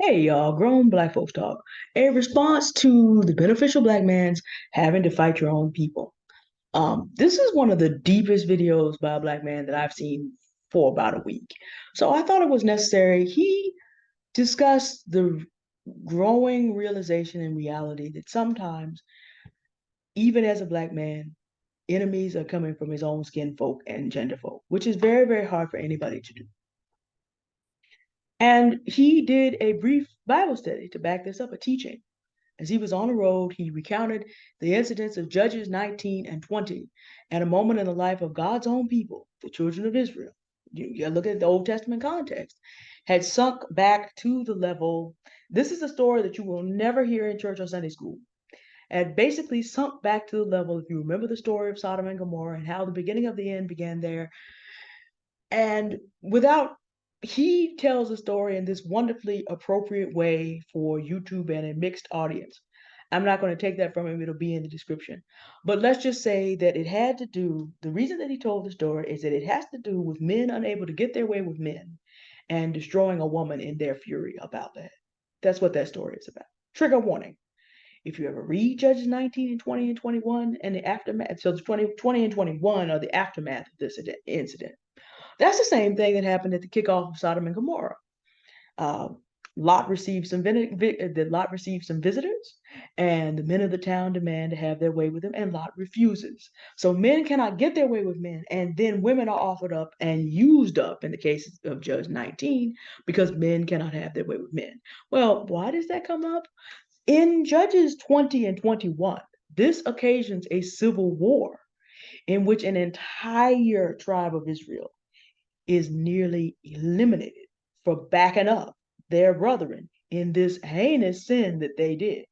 Hey y'all, grown black folks talk. A response to the beneficial black man's having to fight your own people. This is one of the deepest videos by a black man that I've seen for about a week. So I thought it was necessary. He discussed the growing realization and reality that sometimes, even as a black man, enemies are coming from his own skin folk and gender folk, which is very, very hard for anybody to do. And he did a brief Bible study to back this up, a teaching. As he was on the road, he recounted the incidents of Judges 19 and 20 at a moment in the life of God's own people, the children of Israel. You look at the Old Testament context, had sunk back to the level. This is a story that you will never hear in church or Sunday school. Had basically sunk back to the level, if you remember the story of Sodom and Gomorrah and how the beginning of the end began there, and without, he tells the story in this wonderfully appropriate way for YouTube and a mixed audience. I'm not going to take that from him, it'll be in the description. But let's just say that it had to do, the reason that he told the story is that it has to do with men unable to get their way with men and destroying a woman in their fury about that. That's what that story is about. Trigger warning. If you ever read Judges 19 and 20 and 21 and the aftermath, so the 20 and 21 are the aftermath of this incident. That's the same thing that happened at the kickoff of Sodom and Gomorrah. Uh, Lot received some Lot received some visitors, and the men of the town demand to have their way with him, and Lot refuses. So men cannot get their way with men, and then women are offered up and used up in the case of Judge 19 because men cannot have their way with men. Well, why does that come up? In Judges 20 and 21, this occasions a civil war in which an entire tribe of Israel is nearly eliminated for backing up their brethren in this heinous sin that they did.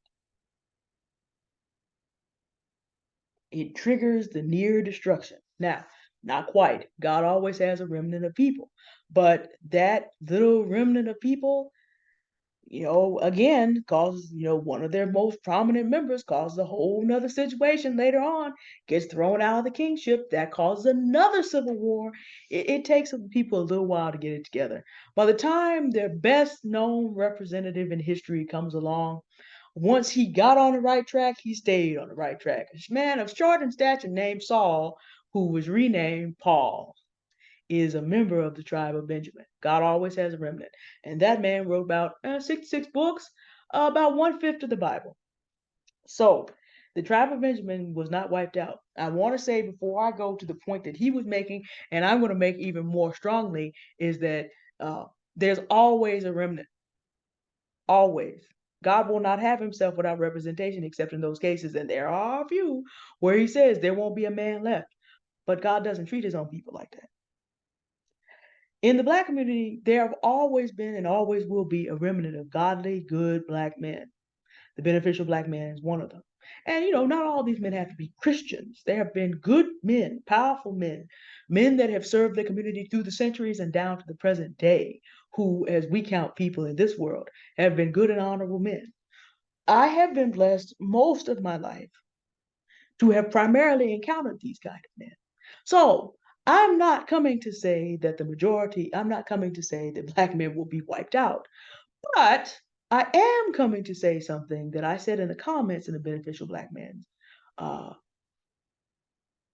It triggers the near destruction. Now, not quite. God always has a remnant of people, but that little remnant of people, again, causes, one of their most prominent members causes a whole nother situation later on, gets thrown out of the kingship. That causes another civil war. It takes people a little while to get it together. By the time their best known representative in history comes along, once he got on the right track, he stayed on the right track. A man of short in stature named Saul, who was renamed Paul, is a member of the tribe of Benjamin. God always has a remnant. And that man wrote about 66 books, about one-fifth of the Bible. So the tribe of Benjamin was not wiped out. I want to say before I go to the point that he was making, and I'm going to make even more strongly, is that there's always a remnant. Always. God will not have himself without representation except in those cases. And there are a few where he says there won't be a man left. But God doesn't treat his own people like that. In the black community, there have always been and always will be a remnant of godly, good black men. The beneficial black man is one of them. And, not all these men have to be Christians. There have been good men, powerful men, men that have served the community through the centuries and down to the present day, who, as we count people in this world, have been good and honorable men. I have been blessed most of my life to have primarily encountered these kind of men. So I'm not coming to say that I'm not coming to say that black men will be wiped out, but I am coming to say something that I said in the comments in the Beneficial Black Man's, uh,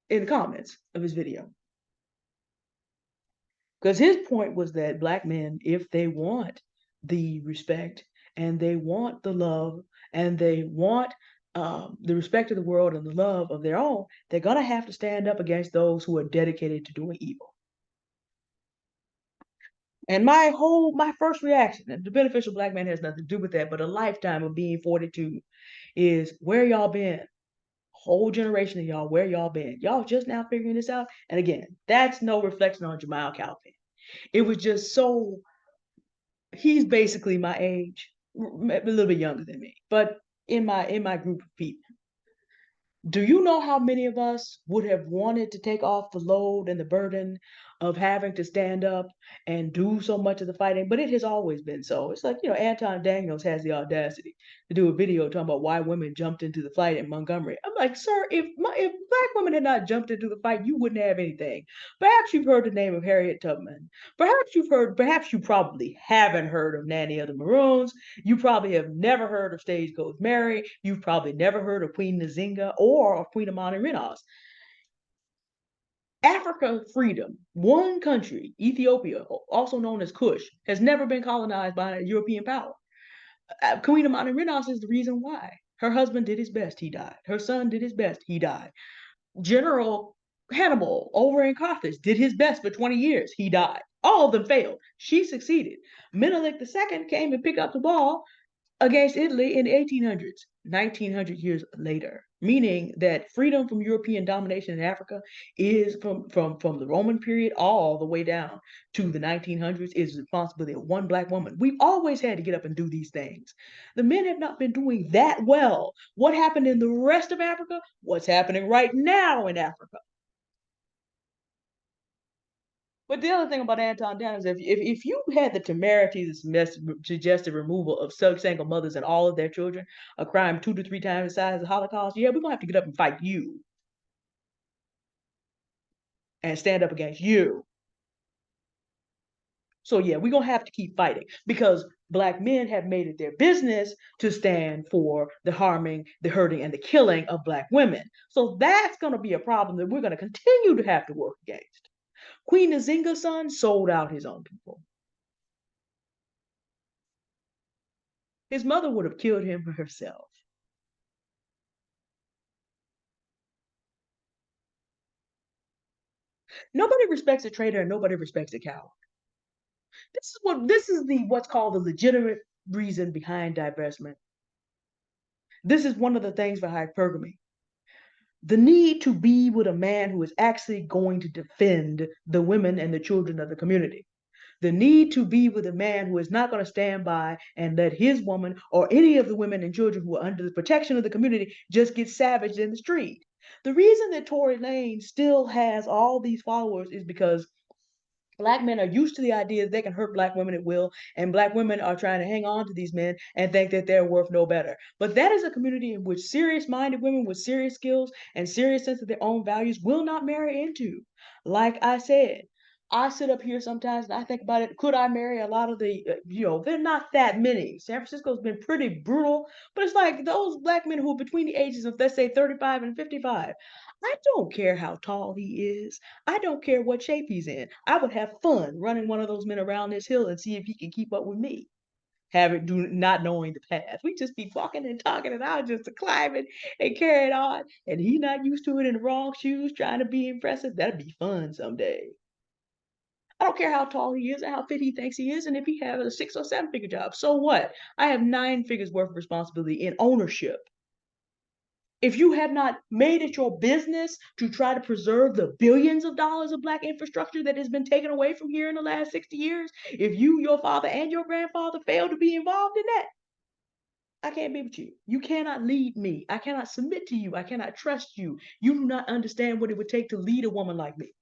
in the comments of his video. Because his point was that black men, if they want the respect and they want the love and they want the respect of the world and the love of their own, they're going to have to stand up against those who are dedicated to doing evil. And my first reaction, and the beneficial black man has nothing to do with that, but a lifetime of being 42 is where y'all been? Whole generation of y'all, where y'all been? Y'all just now figuring this out. And again, that's no reflection on Jamiel Cal-Pin. It was just so, he's basically my age, a little bit younger than me, but in my group of people. Do you know how many of us would have wanted to take off the load and the burden of having to stand up and do so much of the fighting, but it has always been so. It's like, Anton Daniels has the audacity to do a video talking about why women jumped into the fight in Montgomery. I'm like, sir, if black women had not jumped into the fight, you wouldn't have anything. Perhaps you've heard the name of Harriet Tubman. Perhaps you probably haven't heard of Nanny of the Maroons. You probably have never heard of Stagecoach Mary. You've probably never heard of Queen Nzinga or of Queen Amani Renas. Africa freedom, one country, Ethiopia, also known as Kush, has never been colonized by a European power. Queen Amani Renas is the reason why. Her husband did his best, he died. Her son did his best, he died. General Hannibal over in Carthage did his best for 20 years, he died. All of them failed. She succeeded. Menelik II came and picked up the ball against Italy in the 1800s, 1900 years later, meaning that freedom from European domination in Africa is from the Roman period all the way down to the 1900s is the responsibility of one black woman. We've always had to get up and do these things. The men have not been doing that well. What happened in the rest of Africa? What's happening right now in Africa? But the other thing about Anton Down is if you had the temerity to suggest the removal of single mothers and all of their children, a crime 2 to 3 times the size of the Holocaust, yeah, we're gonna have to get up and fight you and stand up against you. So yeah, we're gonna have to keep fighting because black men have made it their business to stand for the harming, the hurting, and the killing of black women. So that's gonna be a problem that we're gonna continue to have to work against. Queen Nzinga's son sold out his own people. His mother would have killed him herself. Nobody respects a traitor and nobody respects a coward. This is what's called the legitimate reason behind divestment. This is one of the things for hypergamy. The need to be with a man who is actually going to defend the women and the children of the community. The need to be with a man who is not going to stand by and let his woman or any of the women and children who are under the protection of the community just get savaged in the street. The reason that Tory Lane still has all these followers is because black men are used to the idea that they can hurt black women at will, and black women are trying to hang on to these men and think that they're worth no better. But that is a community in which serious minded women with serious skills and serious sense of their own values will not marry into. Like I said, I sit up here sometimes and I think about it. Could I marry a lot of they're not that many. San Francisco's been pretty brutal, but it's like those black men who are between the ages of, let's say, 35 and 55. I don't care how tall he is. I don't care what shape he's in. I would have fun running one of those men around this hill and see if he can keep up with me. Have it do not knowing the path. We just be walking and talking and I just climbing and carrying on. And he not used to it in the wrong shoes, trying to be impressive. That'd be fun someday. I don't care how tall he is and how fit he thinks he is, and if he has a 6 or 7 figure job. So what? I have 9 figures worth of responsibility in ownership. If you have not made it your business to try to preserve the billions of dollars of black infrastructure that has been taken away from here in the last 60 years, if you, your father, and your grandfather failed to be involved in that, I can't be with you. You cannot lead me. I cannot submit to you. I cannot trust you. You do not understand what it would take to lead a woman like me.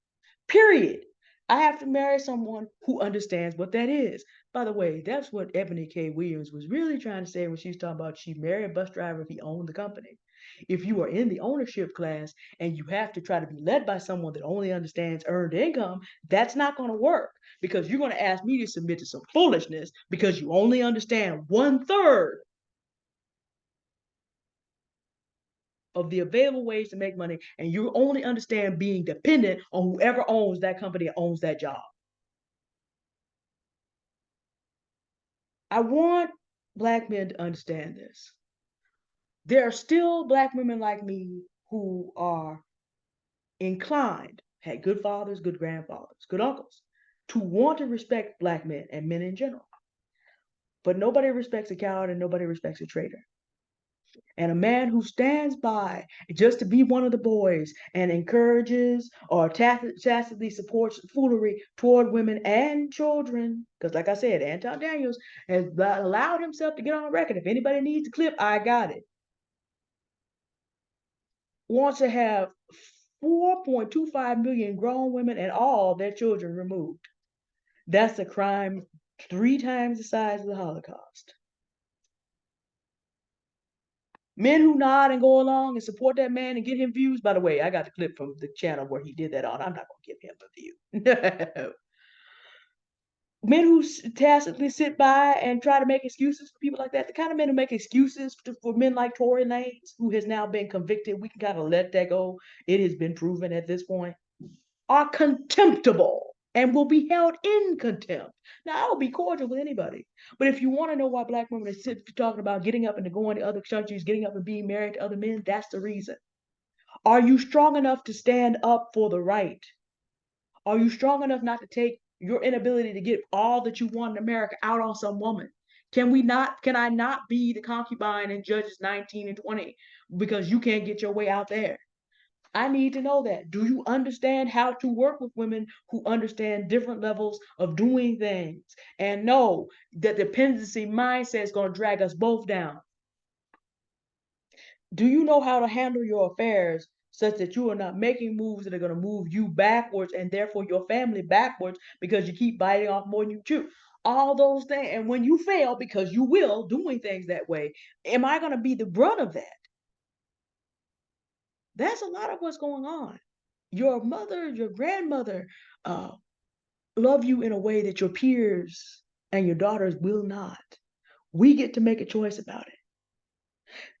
Period. I have to marry someone who understands what that is. By the way, that's what Ebony K. Williams was really trying to say when she was talking about she'd marry a bus driver if he owned the company. If you are in the ownership class and you have to try to be led by someone that only understands earned income, that's not going to work because you're going to ask me to submit to some foolishness because you only understand 1/3 of the available ways to make money and you only understand being dependent on whoever owns that company and owns that job. I want black men to understand this. There are still black women like me who are inclined, had good fathers, good grandfathers, good uncles, to want to respect black men and men in general. But nobody respects a coward and nobody respects a traitor. And a man who stands by just to be one of the boys and encourages or tacitly supports foolery toward women and children, because like I said, Anton Daniels has allowed himself to get on record. If anybody needs a clip, I got it. Wants to have 4.25 million grown women and all their children removed. That's a crime 3 times the size of the Holocaust. Men who nod and go along and support that man and get him views. By the way, I got the clip from the channel where he did that on. I'm not going to give him a view. Men who tacitly sit by and try to make excuses for people like that, the kind of men who make excuses for men like Tory Lanez, who has now been convicted, we can kind of let that go. It has been proven at this point, are contemptible and will be held in contempt. Now, I will be cordial with anybody, but if you want to know why black women are talking about getting up and going to other countries, getting up and being married to other men, that's the reason. Are you strong enough to stand up for the right? Are you strong enough not to take your inability to get all that you want in America out on some woman? Can I not be the concubine in Judges 19 and 20 because you can't get your way out there? I need to know that. Do you understand how to work with women who understand different levels of doing things and know that dependency mindset is going to drag us both down? Do you know how to handle your affairs such that you are not making moves that are going to move you backwards and therefore your family backwards because you keep biting off more than you chew? All those things. And when you fail, because you will, doing things that way, am I going to be the brunt of that? That's a lot of what's going on. Your mother, your grandmother uh, love you in a way that your peers and your daughters will not. We get to make a choice about it.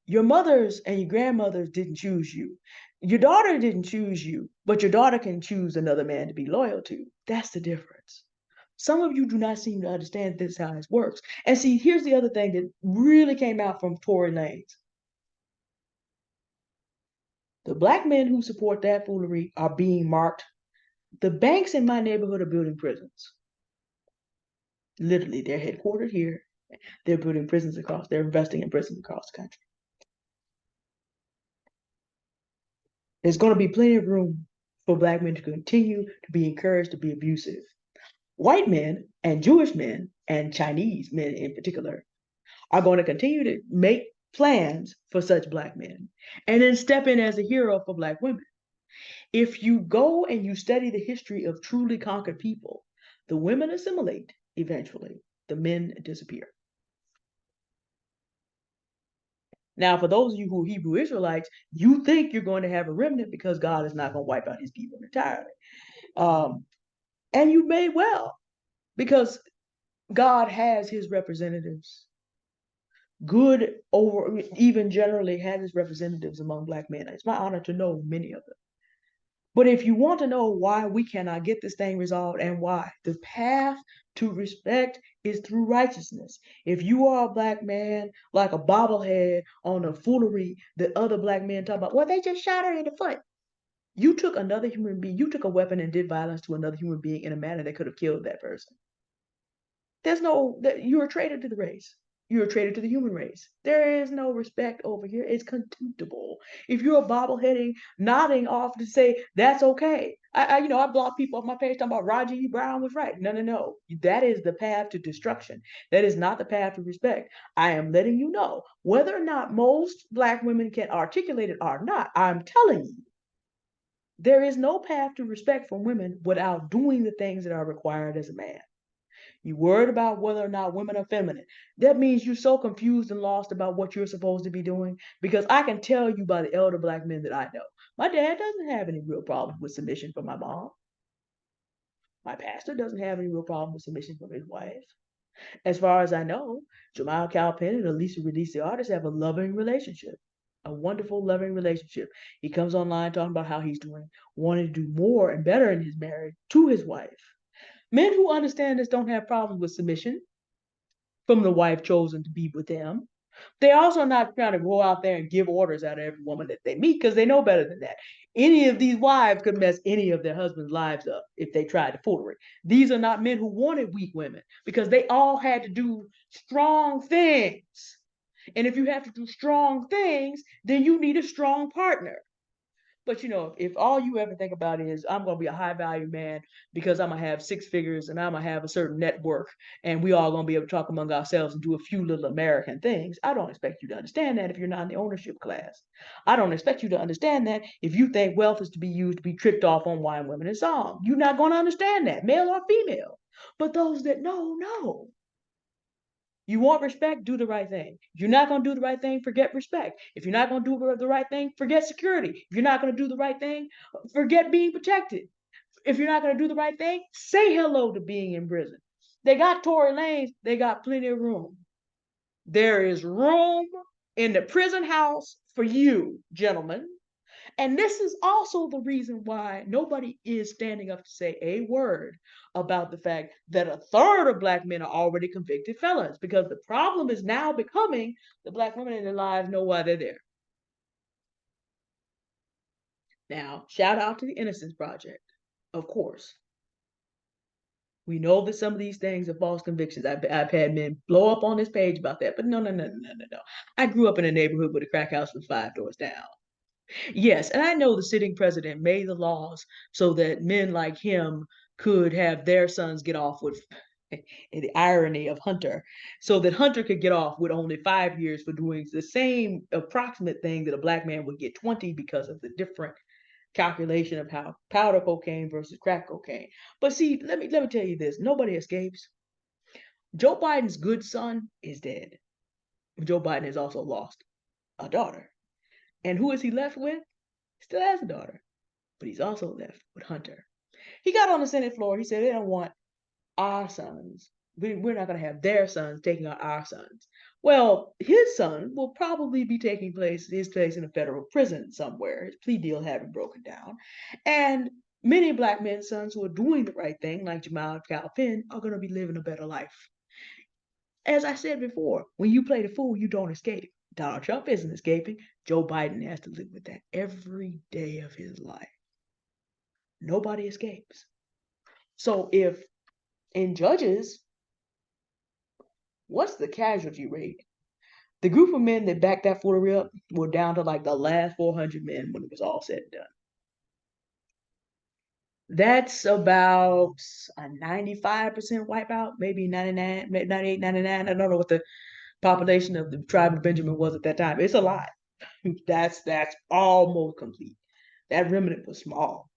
Your mothers and your grandmothers didn't choose you. Your daughter didn't choose you, but your daughter can choose another man to be loyal to. That's the difference. Some of you do not seem to understand this how this works. And see, here's the other thing that really came out from Tory Lanez. The black men who support that foolery are being marked. The banks in my neighborhood are building prisons. Literally, they're headquartered here. They're building prisons they're investing in prisons across the country. There's going to be plenty of room for black men to continue to be encouraged to be abusive. White men and Jewish men and Chinese men in particular are going to continue to make plans for such black men and then step in as a hero for black women. If you go and you study the history of truly conquered people, the women assimilate eventually, the men disappear. Now, for those of you who are Hebrew Israelites, you think you're going to have a remnant because God is not going to wipe out his people entirely. And you may well, because God has his representatives. Good over, even generally has his representatives among black men. It's my honor to know many of them. But if you want to know why we cannot get this thing resolved and why, the path to respect is through righteousness. If you are a black man like a bobblehead on the foolery that other black men talk about, well, they just shot her in the foot. You took another human being, you took a weapon and did violence to another human being in a manner that could have killed that person. You're a traitor to the race. You're a traitor to the human race. There is no respect over here. It's contemptible. If you're a bobbleheading, nodding off to say that's okay. I block people off my page talking about Roger E. Brown was right. No, no, no. That is the path to destruction. That is not the path to respect. I am letting you know whether or not most black women can articulate it or not. I'm telling you, there is no path to respect from women without doing the things that are required as a man. You worried about whether or not women are feminine. That means you're so confused and lost about what you're supposed to be doing. Because I can tell you by the elder black men that I know, my dad doesn't have any real problem with submission from my mom. My pastor doesn't have any real problem with submission from his wife. As far as I know, Jamiel Cal-Pin and Alicia Release the artist have a loving relationship, a wonderful, loving relationship. He comes online talking about how he's doing, wanting to do more and better in his marriage to his wife. Men who understand this don't have problems with submission from the wife chosen to be with them. They also not trying to go out there and give orders out of every woman that they meet because they know better than that. Any of these wives could mess any of their husbands' lives up if they tried to foolery. These are not men who wanted weak women because they all had to do strong things. And if you have to do strong things, then you need a strong partner. But if all you ever think about is I'm gonna be a high value man because I'm gonna have six figures and I'm gonna have a certain network and we all gonna be able to talk among ourselves and do a few little American things, I don't expect you to understand that if you're not in the ownership class. I don't expect you to understand that if you think wealth is to be used to be tricked off on wine, women, and song. You're not gonna understand that, male or female. But those that know. You want respect, do the right thing. If you're not going to do the right thing, forget respect. If you're not going to do the right thing, forget security. If you're not going to do the right thing, forget being protected. If you're not going to do the right thing, say hello to being in prison. They got Tory Lanez, they got plenty of room. There is room in the prison house for you, gentlemen. And this is also the reason why nobody is standing up to say a word about the fact that a third of Black men are already convicted felons, because the problem is now becoming the Black women in their lives know why they're there. Now, shout out to the Innocence Project, of course. We know that some of these things are false convictions. I've had men blow up on this page about that, but no. I grew up in a neighborhood where the crack house was 5 doors down. Yes, and I know the sitting president made the laws so that men like him could have their sons get off with the irony of Hunter, so that Hunter could get off with only 5 years for doing the same approximate thing that a Black man would get 20 because of the different calculation of how powder cocaine versus crack cocaine. But see, let me tell you this: nobody escapes. Joe Biden's good son is dead. Joe Biden has also lost a daughter, and who is he left with? Still has a daughter, but he's also left with Hunter. He got on the Senate floor. He said they don't want our sons. We're not going to have their sons taking out our sons. Well, his son will probably be taking his place in a federal prison somewhere, his plea deal having broken down. And many Black men's sons who are doing the right thing, like Jamiel Cal-Pin, are going to be living a better life. As I said before, when you play the fool, you don't escape. Donald Trump isn't escaping. Joe Biden has to live with that every day of his life. Nobody escapes. So if in judges, what's the casualty rate? The group of men that backed that foolery up were down to like the last 400 men when it was all said and done. That's about a 95% wipeout, maybe 99, 98, 99. I don't know what the population of the tribe of Benjamin was at that time. It's a lot. That's almost complete. That remnant was small.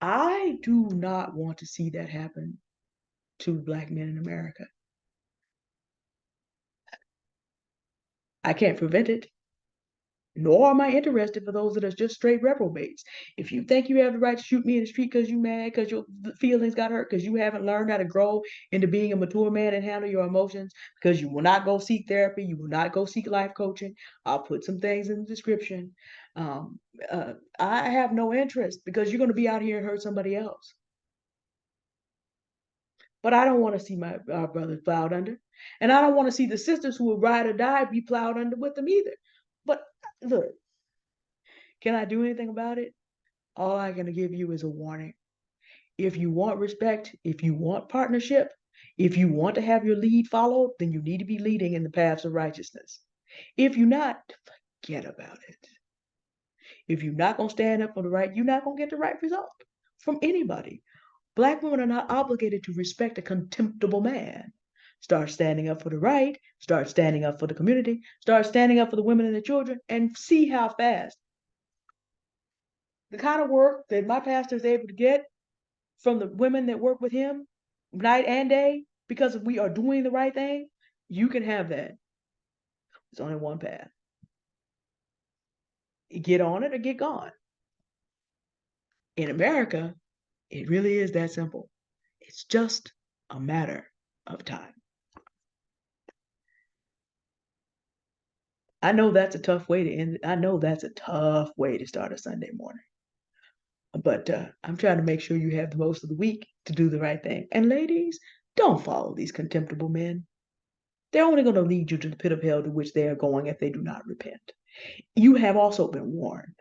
I do not want to see that happen to Black men in America. I can't prevent it, nor am I interested for those that are just straight reprobates. If you think you have the right to shoot me in the street because you're mad, because your feelings got hurt, because you haven't learned how to grow into being a mature man and handle your emotions, because you will not go seek therapy, you will not go seek life coaching, I'll put some things in the description. I have no interest because you're going to be out here and hurt somebody else. But I don't want to see our brothers plowed under. And I don't want to see the sisters who will ride or die be plowed under with them either. But look, can I do anything about it? All I can give you is a warning. If you want respect, if you want partnership, if you want to have your lead followed, then you need to be leading in the paths of righteousness. If you're not, forget about it. If you're not going to stand up for the right, you're not going to get the right result from anybody. Black women are not obligated to respect a contemptible man. Start standing up for the right, start standing up for the community, start standing up for the women and the children, and see how fast. The kind of work that my pastor is able to get from the women that work with him night and day because we are doing the right thing, you can have that. There's only one path. Get on it or get gone. In America, it really is that simple. It's just a matter of time. I know that's a tough way to end. I know that's a tough way to start a Sunday morning. But I'm trying to make sure you have the most of the week to do the right thing. And ladies, don't follow these contemptible men. They're only going to lead you to the pit of hell to which they are going if they do not repent. You have also been warned.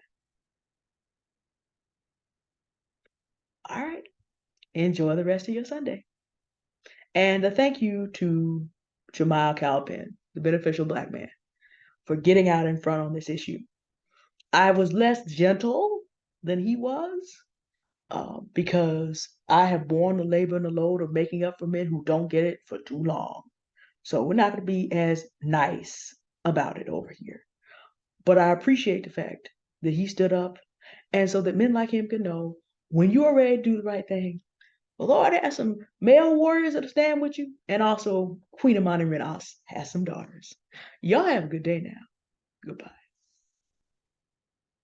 All right. Enjoy the rest of your Sunday. And a thank you to Jamiel Cal-Pin, the beneficial Black man, for getting out in front on this issue. I was less gentle than he was because I have borne the labor and the load of making up for men who don't get it for too long. So we're not going to be as nice about it over here. But I appreciate the fact that he stood up, and so that men like him can know when you are ready to do the right thing, the Lord has some male warriors that'll stand with you, and also Queen Amani Renas has some daughters. Y'all have a good day now. Goodbye.